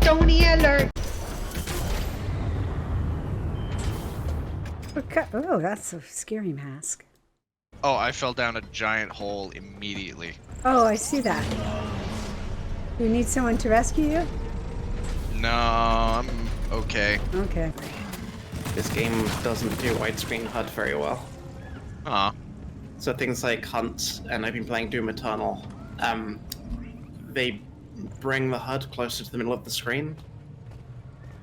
Tony alert! Oh, that's a scary mask. Oh, I fell down a giant hole immediately. Oh, I see that. You need someone to rescue you? No, I'm okay. Okay. This game doesn't do widescreen HUD very well. Aw. So things like Hunt, and I've been playing Doom Eternal, they bring the HUD closer to the middle of the screen.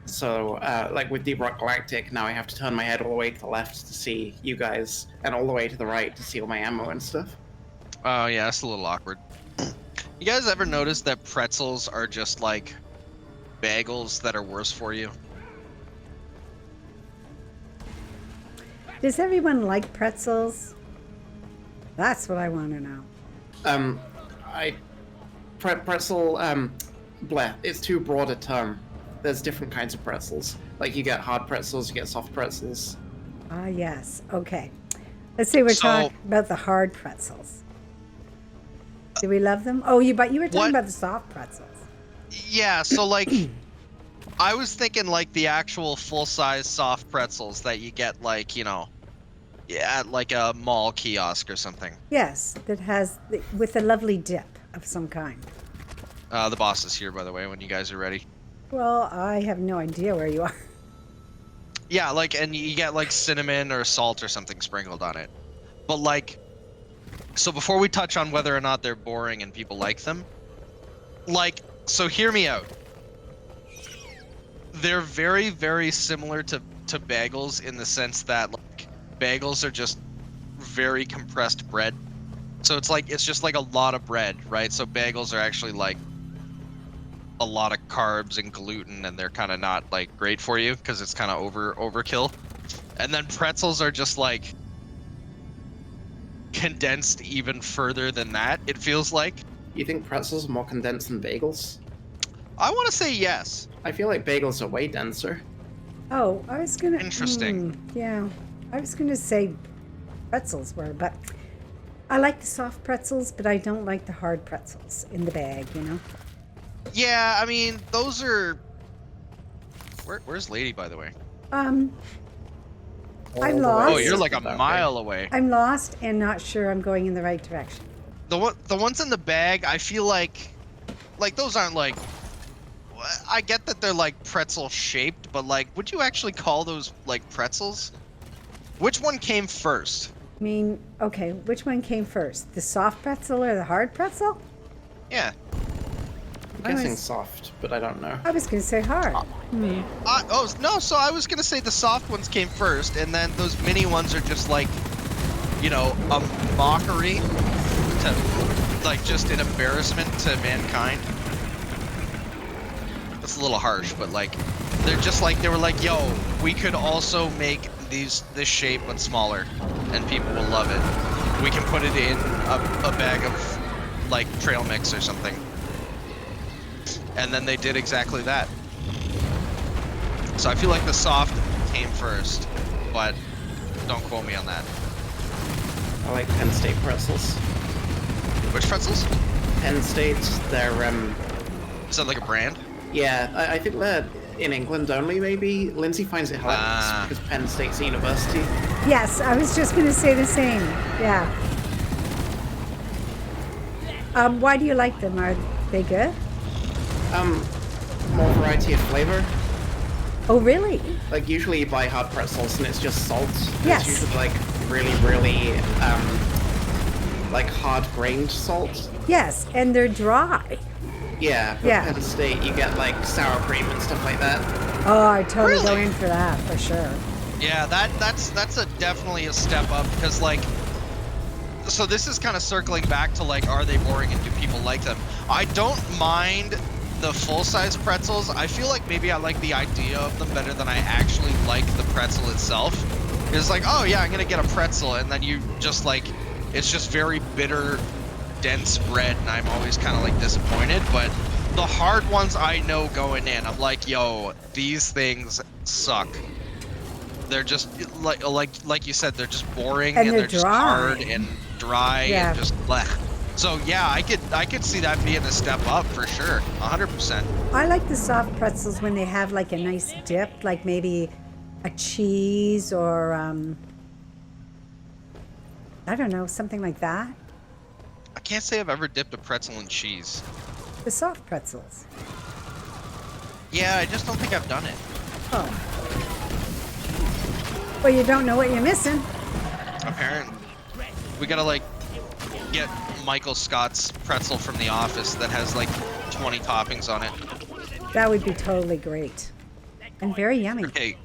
So, like with Deep Rock Galactic, now I have to turn my head all the way to the left to see you guys, and all the way to the right to see all my ammo and stuff. Oh, yeah, it's a little awkward. You guys ever notice that pretzels are just like bagels that are worse for you? Does everyone like pretzels? That's what I want to know. Pretzel, bleh, it's too broad a term. There's different kinds of pretzels. Like, you get hard pretzels, you get soft pretzels. Ah, yes. Okay. Let's say we're talking about the hard pretzels. Do we love them? Oh, but you were talking about the soft pretzels. Yeah, so like, I was thinking like the actual full-size soft pretzels that you get like, you know, at like a mall kiosk or something. Yes, that has, with a lovely dip of some kind. The boss is here, by the way, when you guys are ready. Well, I have no idea where you are. Yeah, like, and you get like cinnamon or salt or something sprinkled on it. But like, so before we touch on whether or not they're boring and people like them, like, so hear me out. They're very, very similar to bagels in the sense that like bagels are just very compressed bread. So it's just like a lot of bread, right? So bagels are actually like a lot of carbs and gluten, and they're kind of not like great for you because it's kind of overkill. And then pretzels are just like condensed even further than that, it feels like. You think pretzels are more condensed than bagels? I want to say yes. I feel like bagels are way denser. Oh, I was gonna. Interesting. Yeah, I was gonna say pretzels were, but I like the soft pretzels, but I don't like the hard pretzels in the bag. You know. Yeah, I mean, those are... Where's Lady, by the way? I'm the lost. Oh, you're like a mile away. I'm lost and not sure I'm going in the right direction. The ones in the bag, I feel like those aren't like... I get that they're like pretzel shaped, but like, would you actually call those like pretzels? Which one came first? I mean, okay, which one came first? The soft pretzel or the hard pretzel? Yeah. I'm guessing soft, but I don't know. I was going to say hard. Oh, no, so I was going to say the soft ones came first, and then those mini ones are just like, you know, a mockery to, like, just an embarrassment to mankind. That's a little harsh, but, like, they're just like, they were like, yo, we could also make this shape but smaller, and people will love it. We can put it in a bag of, like, trail mix or something. And then they did exactly that. So I feel like the soft came first, but don't quote me on that. I like Penn State pretzels. Which pretzels? Penn State, they're, Is that like a brand? yeah, I think they're in England only, maybe. Lindsay finds it hilarious because Penn State's a university. Yes, I was just going to say the same. Yeah. Why do you like them? Are they good? More variety of flavor. Oh, really? Like, usually you buy hard pretzels and it's just salt. Yes. It's usually, like, really, like, hard-grained salt. Yes, and they're dry. Yeah, but Yeah. Penn State, you get, like, sour cream and stuff like that. Oh, I totally go Really? in for that, for sure. Yeah, that's definitely a step up because like, so this is kind of circling back to like, are they boring and do people like them? I don't mind the full-size pretzels. I feel like maybe I like the idea of them better than I actually like the pretzel itself. It's like, oh yeah, I'm gonna get a pretzel, and then you just like, it's just very bitter, dense bread, and I'm always kind of like disappointed. But the hard ones I know going in, I'm like, yo, these things suck. They're just like you said, they're just boring And and they're they're just dry. hard and dry Yeah. and just blech. So yeah, I could see that being a step up for sure, 100%. I like the soft pretzels when they have like a nice dip, like maybe a cheese or I don't know, something like that. I can't say I've ever dipped a pretzel in cheese. The soft pretzels. Yeah, I just don't think I've done it. Oh. Well, you don't know what you're missing. Apparently. We gotta like get Michael Scott's pretzel from The Office that has like 20 toppings on it. That would be totally great. And very yummy. Okay,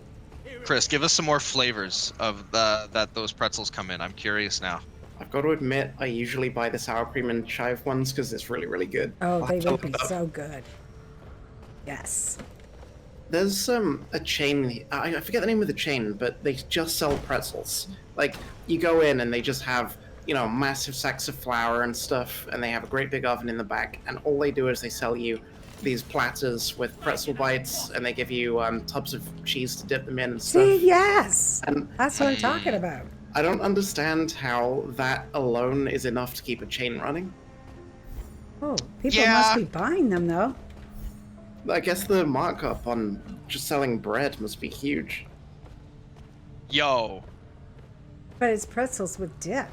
Chris, give us some more flavors of that those pretzels come in. I'm curious now. I've got to admit, I usually buy the sour cream and chive ones because it's really, really good. Oh, I'll they have to would look be it up. so good. Yes. There's a chain, I forget the name of the chain, but they just sell pretzels. Like, you go in and they just have, you know, massive sacks of flour and stuff, and they have a great big oven in the back, and all they do is they sell you these platters with pretzel bites, and they give you tubs of cheese to dip them in and stuff. See, yes. And That's what I'm talking about. I don't understand how that alone is enough to keep a chain running. Oh, people Yeah. must be buying them though. I guess the markup on just selling bread must be huge. Yo, But it's pretzels with dip.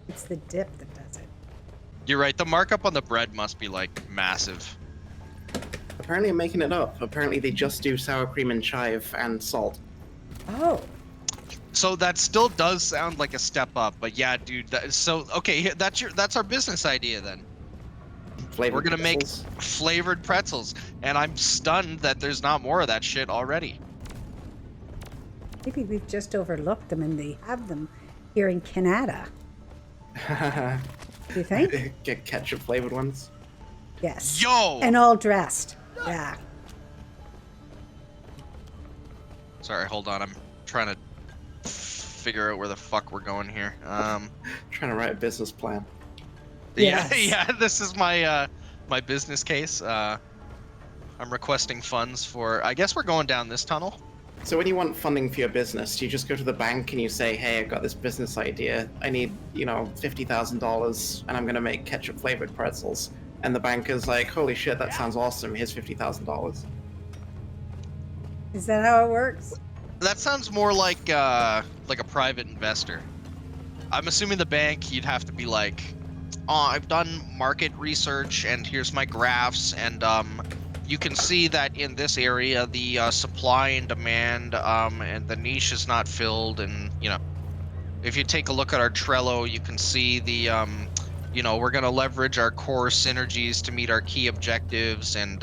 It's the dip that does it. you're right. The markup on the bread must be like massive. Apparently I'm making it up. Apparently they just do sour cream and chive and salt. Oh, So that still does sound like a step up, but yeah, dude. So okay, that's our business idea then. Flavored We're gonna make pretzels. flavored pretzels, and I'm stunned that there's not more of that shit already. maybe we've just overlooked them and they have them here in Canada. Do you think? Get ketchup flavored ones. Yes. Yo! And all dressed. Yeah. Sorry, hold on. I'm trying to figure out where the fuck we're going here. Trying to write a business plan. Yeah, Yes. yeah. This is my my business case. I'm requesting funds for. I guess we're going down this tunnel. So when you want funding for your business, do you just go to the bank and you say, hey, I've got this business idea. I need, you know, $50,000 and I'm going to make ketchup flavored pretzels. And the banker's like, holy shit, that sounds awesome. Here's $50,000. Is that how it works? That sounds more like a private investor. I'm assuming the bank, you'd have to be like, oh, I've done market research and here's my graphs, and you can see that in this area the supply and demand and the niche is not filled, and you know, if you take a look at our Trello, you can see the you know, we're gonna leverage our core synergies to meet our key objectives, and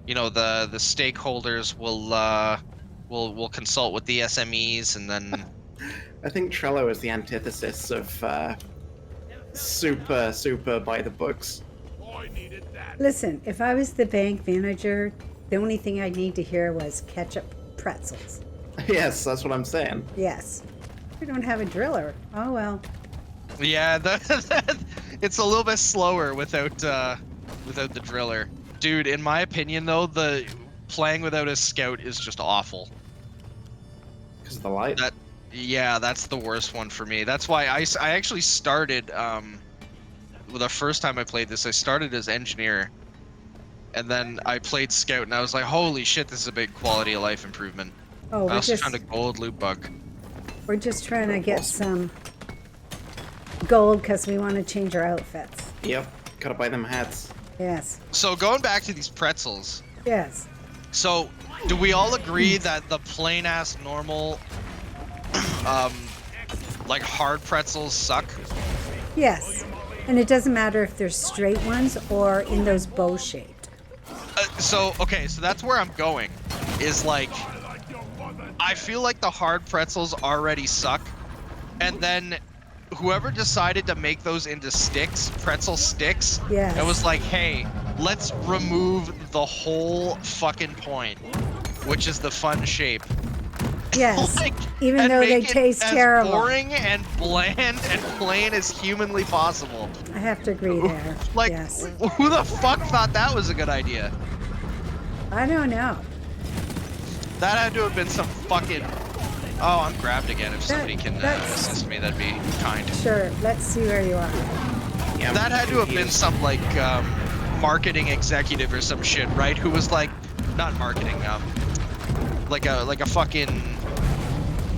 you know, the stakeholders will consult with the SMEs, and then I think Trello is the antithesis of super by the books. Listen, if I was the bank manager, the only thing I'd need to hear was ketchup pretzels. Yes, that's what I'm saying. Yes. We don't have a driller. Oh well. yeah, it's a little bit slower without the driller. Dude, in my opinion though, the playing without a scout is just awful. Because of the light. Yeah, that's the worst one for me. That's why I actually started the first time I played this, I started as engineer, and then I played scout, and I was like, holy shit, this is a big quality of life improvement. Oh, I also found a gold loot bug. we're just trying to get some gold because we want to change our outfits. Yep, gotta buy them hats. Yes. So going back to these pretzels, Yes. so do we all agree that the plain ass normal like hard pretzels suck? Yes. And it doesn't matter if they're straight ones or in those bow shaped. So okay, so that's where I'm going, is like, I feel like the hard pretzels already suck, and then whoever decided to make those into sticks, pretzel sticks, Yes. it was like, hey, let's remove the whole fucking point, which is the fun shape. Yes. Like, Even and though they make it taste as terrible. boring and bland and plain as humanly possible. I have to agree there. Like, yes. who the fuck thought that was a good idea? I don't know. That had to have been some fucking... Oh, I'm grabbed again. If somebody can that's- assist me, that'd be kind. Sure. Let's see where you are. Yeah, That had to have been some like marketing executive or some shit, right? Who was like, not marketing, like a fucking,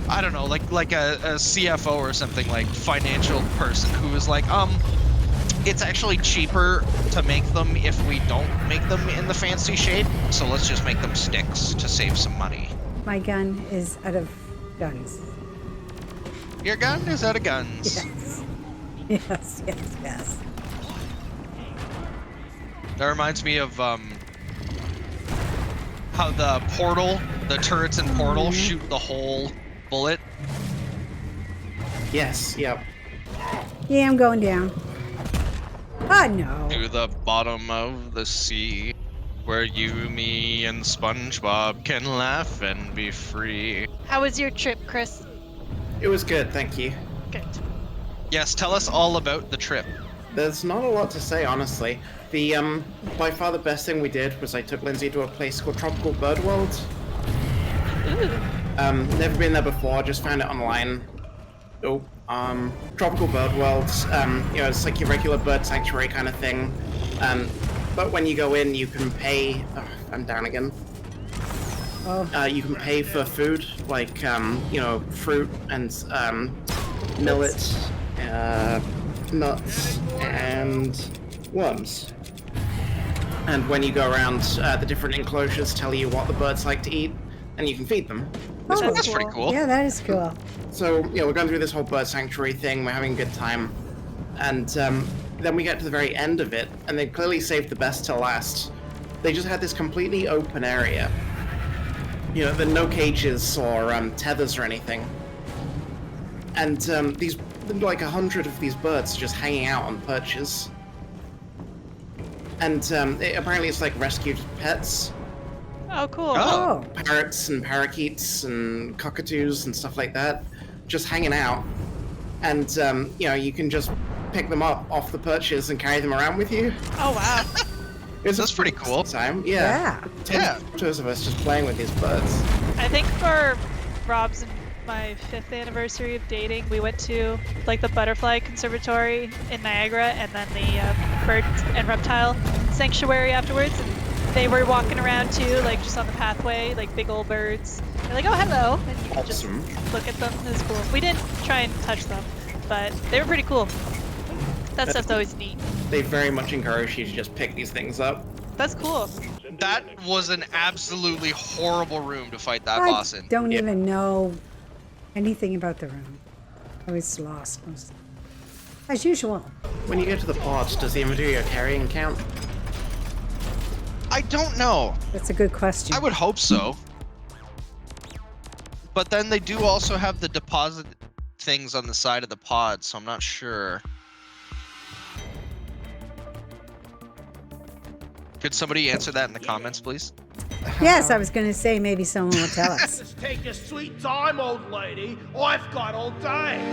I don't know, like a CFO or something, like financial person who was like, it's actually cheaper to make them if we don't make them in the fancy shape, so let's just make them sticks to save some money. My gun is out of guns. Your gun is out of guns. Yes. Yes, yes, yes. That reminds me of how the turrets in Portal shoot the whole bullet. Yes, yep. Yeah, I'm going down. Oh, no. To the bottom of the sea, where you, me, and SpongeBob can laugh and be free. How was your trip, Chris? It was good, thank you. Good. Yes, tell us all about the trip. There's not a lot to say, honestly. The by far the best thing we did was I took Lindsay to a place called Tropical Bird World. Ooh. Never been there before, just found it online. Oh, Tropical Bird World, you know, it's like your regular bird sanctuary kind of thing. But when you go in, you can pay. Oh, I'm down again. Oh, You can pay for food, like you know, fruit and millet, nuts, and worms. And when you go around, the different enclosures tell you what the birds like to eat, and you can feed them. oh, That's pretty cool. yeah, that is cool. So, you know, we're going through this whole bird sanctuary thing, we're having a good time. And then we get to the very end of it, and they clearly saved the best till last. They just had this completely open area. You know, there are no cages or tethers or anything. And these, like 100 of these birds are just hanging out on perches. And apparently it's like rescued pets. Oh, cool. Oh, Parrots and parakeets and cockatoos and stuff like that, just hanging out. And you know, you can just pick them up off the perches and carry them around with you. Oh, wow. That's pretty cool. Time, yeah. Yeah. Photos of us just playing with these birds. I think for Rob's and my 5th anniversary of dating, we went to like the butterfly conservatory in Niagara and then the bird and reptile sanctuary afterwards. And they were walking around too, like just on the pathway, like big old birds. They're like, oh, hello. And you could just Awesome. look at them. It was cool. We didn't try and touch them, but they were pretty cool. That stuff's always neat. They very much encourage you to just pick these things up. That's cool. That was an absolutely horrible room to fight that I boss in. don't Yep. even know anything about the room. I was lost most. As usual. When you get to the pods, does the inventory you're carrying count? I don't know. That's a good question. I would hope so. But then they do also have the deposit things on the side of the pod, so I'm not sure. Could somebody answer that in the comments, please? Yes, I was going to say maybe someone will tell us. Just take your sweet time, old lady. I've got all day.